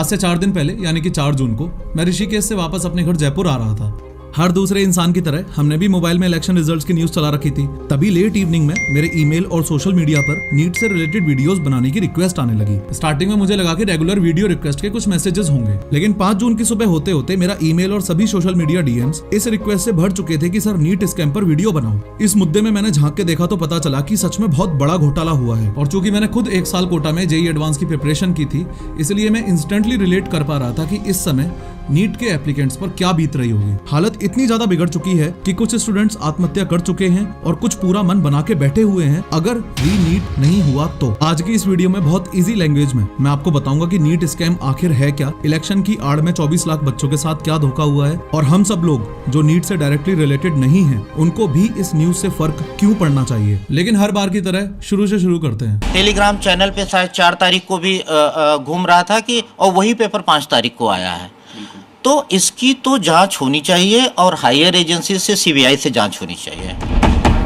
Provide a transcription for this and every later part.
आज से 4 दिन पहले यानी कि 4 जून को मैं ऋषिकेश से वापस अपने घर जयपुर आ रहा था। हर दूसरे इंसान की तरह हमने भी मोबाइल में इलेक्शन रिजल्ट्स की न्यूज चला रखी थी। तभी लेट इवनिंग में मेरे ईमेल और सोशल मीडिया पर नीट से रिलेटेड वीडियोस बनाने की रिक्वेस्ट आने लगी। स्टार्टिंग में मुझे लगा कि रेगुलर वीडियो रिक्वेस्ट के कुछ मैसेजेस होंगे, लेकिन 5 जून की सुबह होते होते मेरा ईमेल और सभी सोशल मीडिया डीएम्स इस रिक्वेस्ट से भर चुके थे कि सर नीट स्कैम पर वीडियो बनाओ। इस मुद्दे में मैंने झांक के देखा तो पता चला कि सच में बहुत बड़ा घोटाला हुआ है। और चूंकि मैंने खुद 1 साल कोटा में जेईई एडवांस की प्रिपरेशन की थी, इसलिए मैं इंस्टेंटली रिलेट कर पा रहा था कि इस समय नीट के एप्लीकेंट्स पर क्या बीत रही होगी। हालत इतनी ज्यादा बिगड़ चुकी है कि कुछ स्टूडेंट्स आत्महत्या कर चुके हैं और कुछ पूरा मन बना के बैठे हुए हैं अगर री नीट नहीं हुआ तो। आज की इस वीडियो में बहुत इजी लैंग्वेज में मैं आपको बताऊंगा कि नीट स्कैम आखिर है क्या, इलेक्शन की आड़ में 24 लाख बच्चों के साथ क्या धोखा हुआ है, और हम सब लोग जो नीट से डायरेक्टली रिलेटेड नहीं है उनको भी इस न्यूज से फर्क क्यों पड़ना चाहिए। लेकिन हर बार की तरह शुरू से शुरू करते हैं। टेलीग्राम चैनल पे शायद 4 तारीख को भी घूम रहा था कि और वही पेपर 5 तारीख को आया है। तो इसकी तो जांच होनी चाहिए और हायर एजेंसी से सीबीआई से जांच होनी चाहिए।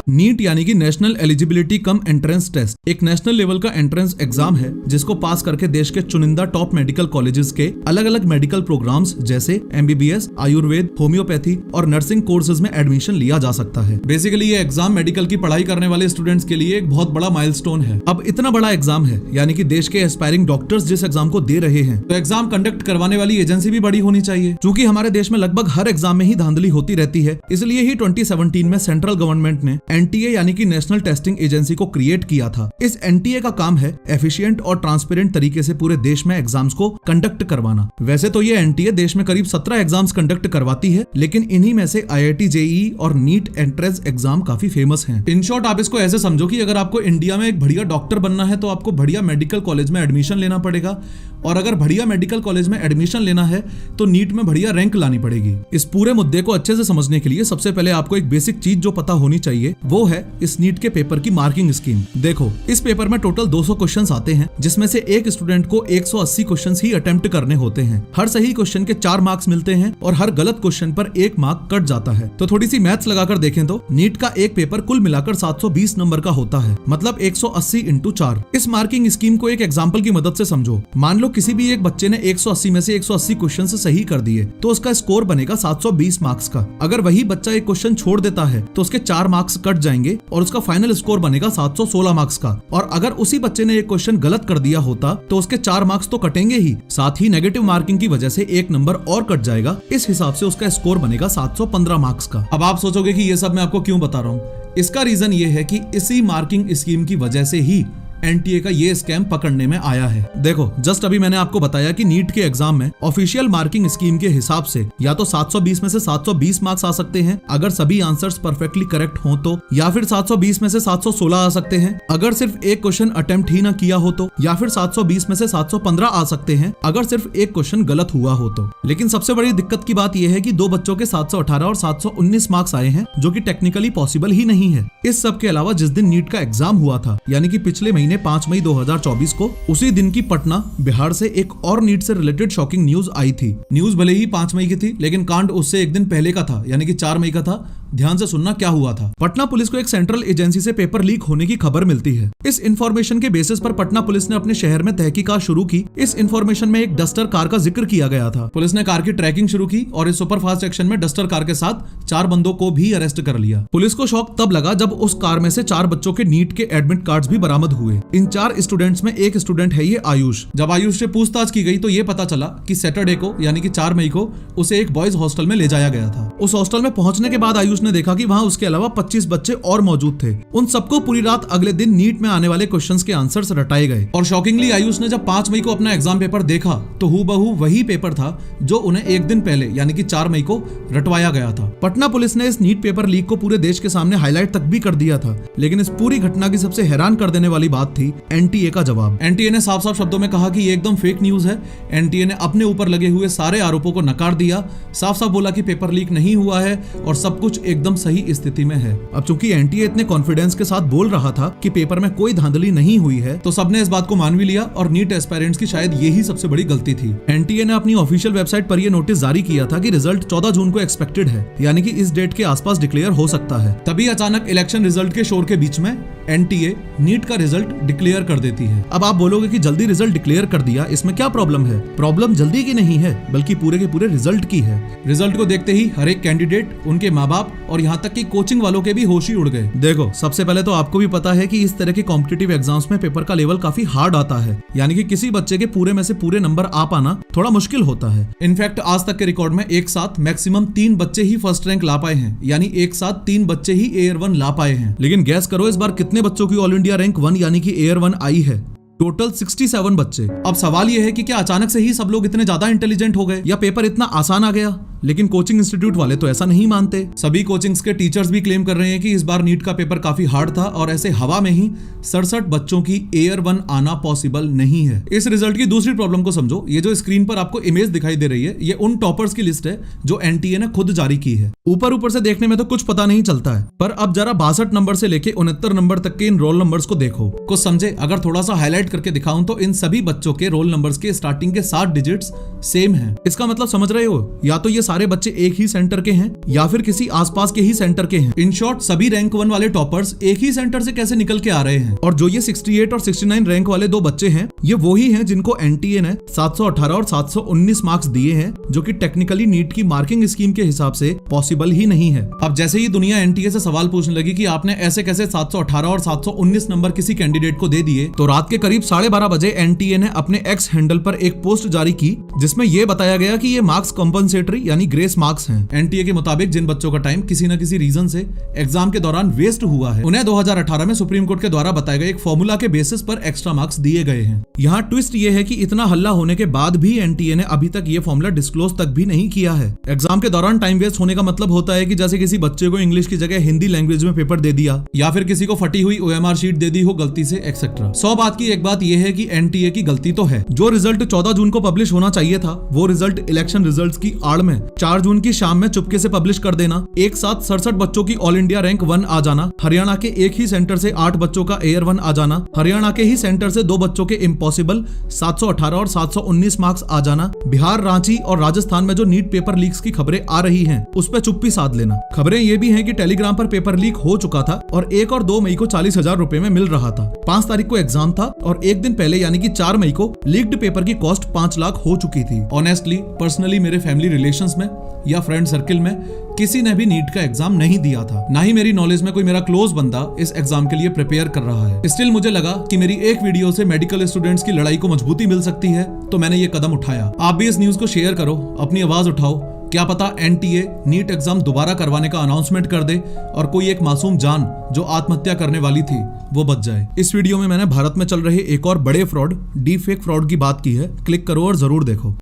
नीट यानी कि national eligibility cum entrance test एक नेशनल लेवल का एंट्रेंस एग्जाम है जिसको पास करके देश के चुनिंदा टॉप मेडिकल कॉलेजेस के अलग अलग मेडिकल प्रोग्राम्स जैसे एमबीबीएस, आयुर्वेद, होम्योपैथी और नर्सिंग कोर्सेज में एडमिशन लिया जा सकता है। बेसिकली ये एग्जाम मेडिकल की पढ़ाई करने वाले स्टूडेंट्स के लिए एक बहुत बड़ा माइलस्टोन है। अब इतना बड़ा एग्जाम है यानी कि देश के एस्पायरिंग डॉक्टर्स जिस एग्जाम को दे रहे हैं तो एग्जाम कंडक्ट करवाने वाली एजेंसी भी बड़ी होनी चाहिए। चूंकि हमारे देश में लगभग हर एग्जाम में ही धांधली होती रहती है, इसलिए ही 2017 में सेंट्रल गवर्नमेंट ने एनटीए यानी कि नेशनल टेस्टिंग एजेंसी को क्रिएट किया था। इस एनटीए का काम है एफिशिएंट और ट्रांसपेरेंट तरीके से पूरे देश में एग्जाम्स को कंडक्ट करवाना। वैसे तो ये एनटीए देश में करीब 17 एग्जाम्स कंडक्ट करवाती है, लेकिन इन्हीं में से आईआईटी जेईई और नीट एंट्रेंस एग्जाम काफी फेमस हैं। इन शॉर्ट आप इसको ऐसे समझो कि अगर आपको इंडिया में एक बढ़िया डॉक्टर बनना है तो आपको बढ़िया मेडिकल कॉलेज में एडमिशन लेना पड़ेगा, और अगर बढ़िया मेडिकल कॉलेज में एडमिशन लेना है तो नीट में बढ़िया रैंक लानी पड़ेगी। इस पूरे मुद्दे को अच्छे से समझने के लिए सबसे पहले आपको एक बेसिक चीज जो पता होनी चाहिए वो है इस नीट के पेपर की मार्किंग स्कीम। देखो, इस पेपर में टोटल 200 क्वेश्चंस आते हैं, जिसमें से एक स्टूडेंट को 180 क्वेश्चंस ही अटेम्प्ट करने होते हैं। हर सही क्वेश्चन के 4 मार्क्स मिलते हैं और हर गलत क्वेश्चन पर 1 मार्क कट जाता है। तो थोड़ी सी मैथ्स लगाकर देखें तो नीट का एक पेपर कुल मिलाकर 720 नंबर का होता है, मतलब 180 × 4। इस मार्किंग स्कीम को एक एग्जाम्पल की मदद से समझो। मान लो किसी भी एक बच्चे ने 180 में से 180 क्वेश्चन सही कर दिए तो उसका स्कोर बनेगा 720 मार्क्स का। अगर वही बच्चा एक क्वेश्चन छोड़ देता है तो उसके 4 मार्क्स कट जाएंगे और उसका फाइनल स्कोर बनेगा 716 मार्क्स का। और अगर उसी बच्चे ने एक क्वेश्चन गलत कर दिया होता तो उसके 4 मार्क्स तो कटेंगे ही, साथ ही नेगेटिव मार्किंग की वजह से 1 नंबर और कट जाएगा। इस हिसाब से उसका स्कोर बनेगा 715 मार्क्स का। अब आप सोचोगे कि ये सब मैं आपको क्यों बता रहा हूँ। इसका रीजन ये है कि इसी मार्किंग स्कीम की वजह से ही एनटीए का ये स्कैम पकड़ने में आया है। देखो, जस्ट अभी मैंने आपको बताया कि नीट के एग्जाम में ऑफिशियल मार्किंग स्कीम के हिसाब से या तो 720 में से 720 मार्क्स आ सकते हैं अगर सभी आंसर्स परफेक्टली करेक्ट हो तो, या फिर 720 में से 716 आ सकते हैं अगर सिर्फ एक क्वेश्चन अटेम्प्ट ही ना किया हो तो, या फिर 720 में से 715 आ सकते हैं अगर सिर्फ एक क्वेश्चन गलत हुआ हो तो। लेकिन सबसे बड़ी दिक्कत की बात यह है कि 2 बच्चों के 718 और 719 मार्क्स आए हैं, जो कि टेक्निकली पॉसिबल ही नहीं है। इस सब के अलावा जिस दिन नीट का एग्जाम हुआ था यानी कि पिछले महीने 5 मई 2024 को, उसी दिन की पटना बिहार से एक और नीट से रिलेटेड शॉकिंग न्यूज आई थी। न्यूज भले ही 5 मई की थी, लेकिन कांड उससे एक दिन पहले का था यानी कि 4 मई का था। ध्यान से सुनना क्या हुआ था। पटना पुलिस को एक सेंट्रल एजेंसी से पेपर लीक होने की खबर मिलती है। इस इंफॉर्मेशन के बेसिस पर पटना पुलिस ने अपने शहर में तहकीकात शुरू की। इस इंफॉर्मेशन में एक डस्टर कार का जिक्र किया गया था। पुलिस ने कार की ट्रैकिंग शुरू की और इस सुपरफास्ट एक्शन में डस्टर कार के साथ 4 बंदों को भी अरेस्ट कर लिया। पुलिस को शॉक तब लगा जब उस कार में से 4 बच्चों के नीट के एडमिट कार्ड्स भी बरामद हुए। इन 4 स्टूडेंट्स में एक स्टूडेंट है ये आयुष। जब आयुष से पूछताछ की गई तो ये पता चला कि सैटरडे को यानी कि 4 मई को उसे एक बॉयज हॉस्टल में ले जाया गया था। उस हॉस्टल में पहुंचने के बाद आयुष ने देखा कि वहां उसके अलावा 25 बच्चे और मौजूद थे। उन सबको पूरी रात अगले दिन नीट में आने वाले क्वेश्चंस के आंसर्स रटाए गए। और शॉकिंगली आयुष ने जब 5 मई को अपना एग्जाम पेपर देखा तो हूबहू वही पेपर था जो उन्हें एक दिन पहले यानी कि 4 मई को रटवाया गया था। पटना पुलिस ने इस नीट पेपर लीक को पूरे देश के सामने हाईलाइट तक भी कर दिया था, लेकिन इस पूरी घटना की सबसे हैरान कर देने वाली बात थी एनटीए का जवाब। एनटीए ने साफ साफ शब्दों में कहा कि ये एकदम फेक न्यूज है। एनटीए ने अपने ऊपर लगे हुए सारे आरोपों को नकार दिया, साफ साफ बोला कि पेपर लीक नहीं हुआ है और सब कुछ एकदम सही स्थिति में है। अब चूंकि एनटीए इतने कॉन्फिडेंस के साथ बोल रहा था कि पेपर में कोई धांधली नहीं हुई है, तो सबने इस बात को मान भी लिया और नीट एस्पायरेंट्स की शायद यही सबसे बड़ी गलती थी। एनटीए ने अपनी ऑफिशियल वेबसाइट पर यह नोटिस जारी किया था कि रिजल्ट 14 जून को एक्सपेक्टेड है, यानी कि इस डेट के आसपास डिक्लेयर हो सकता है। तभी अचानक इलेक्शन रिजल्ट के शोर के बीच में एनटीए नीट का रिजल्ट डिक्लेयर कर देती है। अब आप बोलोगे कि जल्दी रिजल्ट डिक्लेयर कर दिया, इसमें क्या प्रॉब्लम है? प्रॉब्लम जल्दी की नहीं है, बल्कि पूरे के पूरे रिजल्ट की है। रिजल्ट को देखते ही हर एक कैंडिडेट, उनके माँ बाप और यहाँ तक कि कोचिंग वालों के भी होश ही उड़ गए। देखो, सबसे पहले तो आपको भी पता है कि इस तरह के कॉम्पिटिटिव एग्जाम्स में पेपर का लेवल काफी हार्ड आता है, यानी कि किसी बच्चे के पूरे में से पूरे नंबर आ पाना थोड़ा मुश्किल होता है। इनफैक्ट आज तक के रिकॉर्ड में एक साथ मैक्सिमम 3 बच्चे ही फर्स्ट रैंक ला पाए हैं, यानी एक साथ 3 बच्चे ही एयर 1 ला पाए हैं। लेकिन गैस करो इस बार कितने बच्चों की ऑल इंडिया रैंक 1 यानी कि एयर 1 आई है? टोटल 67 बच्चे। अब सवाल यह है कि क्या अचानक से ही सब लोग इतने ज्यादा इंटेलिजेंट हो गए या पेपर इतना आसान आ गया? लेकिन कोचिंग इंस्टीट्यूट वाले तो ऐसा नहीं मानते। सभी कोचिंग्स के टीचर्स भी क्लेम कर रहे हैं कि इस बार नीट का पेपर काफी हार्ड था और ऐसे हवा में ही 67 बच्चों की एयर 1 आना पॉसिबल नहीं है। इस रिजल्ट की दूसरी प्रॉब्लम को समझो। ये जो स्क्रीन पर आपको इमेज दिखाई दे रही है, ये उन टॉपर्स की लिस्ट है जो एनटीए ने खुद जारी की है। ऊपर से देखने में तो कुछ पता नहीं चलता है, पर अब जरा 62 नंबर से लेके 69 नंबर तक के इन रोल नंबर्स को देखो। कुछ समझे? अगर थोड़ा सा हाईलाइट करके दिखाऊं तो इन सभी बच्चों के रोल नंबर्स के स्टार्टिंग के 7 डिजिट्स सेम हैं। इसका मतलब समझ रहे हो? या तो ये सारे बच्चे एक ही सेंटर के हैं या फिर किसी आसपास के ही सेंटर के हैं। इन शॉर्ट, सभी रैंक 1 वाले टॉपर्स एक ही सेंटर से कैसे निकल के आ रहे हैं? और जो ये 68 और 69 रैंक वाले 2 बच्चे हैं, ये वही हैं जिनको एनटीए ने 718 और 719 मार्क्स दिए हैं, जो कि टेक्निकली नीट की मार्किंग स्कीम के हिसाब से पॉसिबल ही नहीं है। अब जैसे ही दुनिया एनटीए से सवाल पूछने लगी कि आपने ऐसे कैसे 718 और 719 नंबर किसी कैंडिडेट को दे दिए, तो रात के करीब 12:30 बजे एनटीए ने अपने एक्स हैंडल पर एक पोस्ट जारी की, जिसमें यह बताया गया कि ये मार्क्स कंपनसेटरी यानी ग्रेस मार्क्स हैं। एनटीए के मुताबिक जिन बच्चों का टाइम किसी न किसी रीजन से एग्जाम के दौरान वेस्ट हुआ है, उन्हें 2018 में सुप्रीम कोर्ट के द्वारा बताए गए एक फॉर्मूला के बेसिस पर एक्स्ट्रा मार्क्स दिए गए हैं। यहाँ ट्विस्ट ये है कि इतना हल्ला होने के बाद भी एनटीए ने अभी तक ये फॉर्मूला डिस्क्लोज तक भी नहीं किया है। एग्जाम के दौरान टाइम वेस्ट होने का मतलब होता है कि जैसे किसी बच्चे को इंग्लिश की जगह हिंदी लैंग्वेज में पेपर दे दिया, या फिर किसी को फटी हुई ओएमआर शीट दे दी हो गलती से, एक्सेट्रा। 100 बात की एक बात यह है कि एनटीए की गलती तो है। जो रिजल्ट 14 जून को पब्लिश होना चाहिए था, वो रिजल्ट इलेक्शन रिजल्ट्स की आड़ में 4 जून की शाम में चुपके से पब्लिश कर देना, एक साथ 67 बच्चों की ऑल इंडिया रैंक 1 आ जाना, हरियाणा के एक ही सेंटर से 8 बच्चों का एयर 1 आ जाना, हरियाणा के ही सेंटर से 2 बच्चों के इम्पॉसिबल 718 और 719 मार्क्स आ जाना, बिहार, रांची और राजस्थान में जो नीट पेपर लीक्स की खबरें आ रही हैं, उस पर चुप्पी साध लेना। खबरें ये भी हैं कि टेलीग्राम पर पेपर लीक हो चुका था और 1 और 2 मई को 40,000 रुपए में मिल रहा था। 5 तारीख को एग्जाम था और एक दिन पहले यानी कि 4 मई को लीक्ड पेपर की कॉस्ट 5 लाख हो चुकी थी। ऑनेस्टली, पर्सनली मेरे फैमिली रिलेशंस में या फ्रेंड सर्किल में किसी ने भी नीट का एग्जाम नहीं दिया था, ना ही मेरी नॉलेज में कोई मेरा क्लोज बंदा इस एग्जाम के लिए प्रिपेयर कर रहा है। स्टिल मुझे लगा कि मेरी एक वीडियो से मेडिकल स्टूडेंट्स की लड़ाई को मजबूती मिल सकती है, तो मैंने ये कदम उठाया। आप भी इस न्यूज को शेयर करो, अपनी आवाज उठाओ। क्या पता एनटीए नीट एग्जाम दोबारा करवाने का अनाउंसमेंट कर दे और कोई एक मासूम जान जो आत्महत्या करने वाली थी वो बच जाए। इस वीडियो में मैंने भारत में चल रहे एक और बड़े फ्रॉड, डीप फेक फ्रॉड की बात की है। क्लिक करो और जरूर देखो।